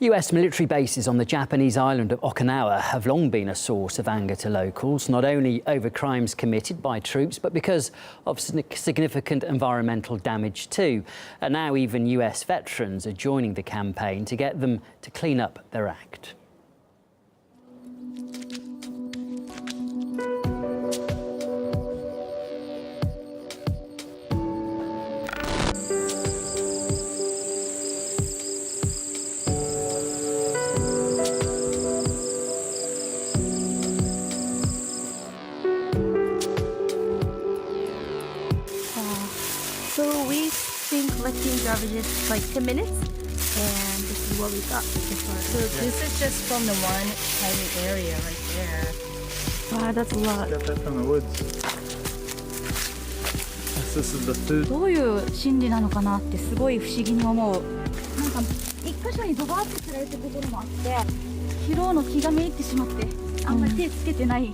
US military bases on the Japanese island of Okinawa have long been a source of anger to locals, not only over crimes committed by troops, but because of significant environmental damage too. And now even US veterans are joining the campaign to get them to clean up their act. So we've been collecting garbages for like 10 minutes, and this is what we got so far. So this is just from the one tiny area right there. Wow, that's a lot. Got that from the woods. This is the food. どういう心理なのかなってすごい不思議に思う。なんか一箇所にドバーって釣られたところもあって、拾うの気がめいってしまってあんまり手つけてない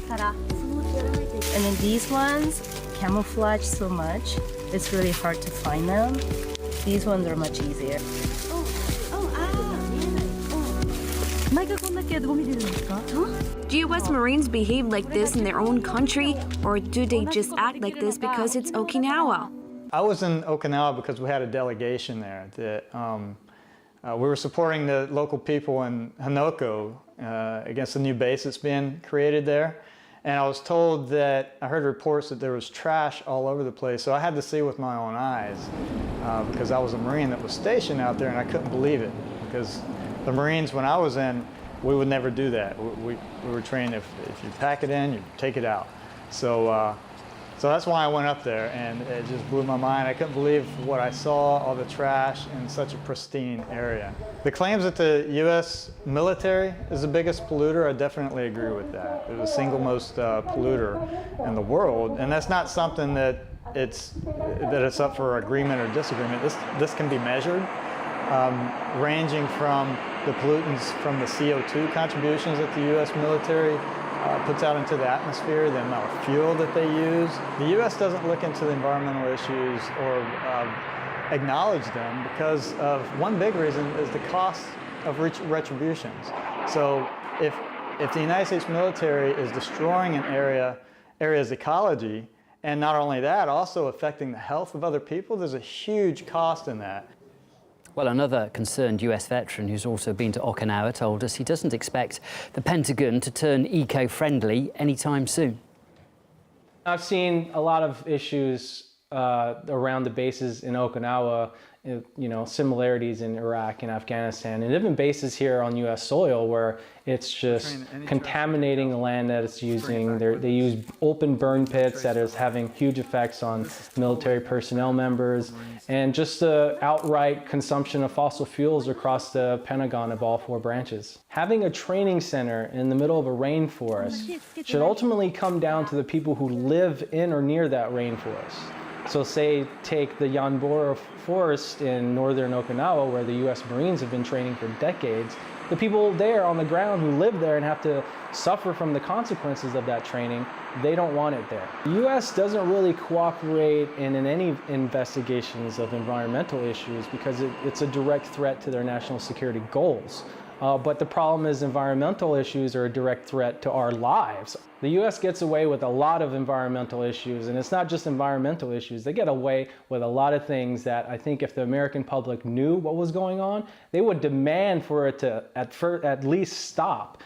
から、そのうちやらないといけない。And then these ones camouflage so much, it's really hard to find them. These ones are much easier. 毎回こんだけゴミ出るんですか？ Do US Marines behave like this in their own country, or do they just act like this because it's Okinawa? I was in Okinawa because we had a delegation there that we were supporting the local people in Hanoko against the new base that's being created there. And I was told that, I heard reports that there was trash all over the place, so I had to see with my own eyes because I was a Marine that was stationed out there and I couldn't believe it because the Marines, when I was in, we would never do that. We were trained if you pack it in, you take it out. So that's why I went up there, and it just blew my mind. I couldn't believe what I saw, all the trash in such a pristine area. The claims that the US military is the biggest polluter, I definitely agree with that. They're the single most polluter in the world, and that's not something that it's up for agreement or disagreement. This can be measured, ranging from the pollutants from the CO2 contributions that the US military puts out into the atmosphere, the amount of fuel that they use. The U.S. doesn't look into the environmental issues or acknowledge them because of one big reason is the cost of retributions. So if the United States military is destroying an area's ecology, and not only that, also affecting the health of other people, there's a huge cost in that. Well, another concerned US veteran who's also been to Okinawa told us he doesn't expect the Pentagon to turn eco-friendly anytime soon. I've seen a lot of issues around the bases in Okinawa, similarities in Iraq and Afghanistan, and even bases here on US soil where it's just contaminating the land that it's using. They use open burn pits that is having huge effects on military personnel members, and just the outright consumption of fossil fuels across the Pentagon of all four branches. Having a training center in the middle of a rainforest should ultimately come down to the people who live in or near that rainforest. So say take the Yanbora Forest in northern Okinawa, where the US Marines have been training for decades. The people there on the ground who live there and have to suffer from the consequences of that training, they don't want it there. The US doesn't really cooperate in any investigations of environmental issues because it's a direct threat to their national security goals. But the problem is environmental issues are a direct threat to our lives. The US gets away with a lot of environmental issues, and it's not just environmental issues. They get away with a lot of things that I think if the American public knew what was going on, they would demand for it to at least stop.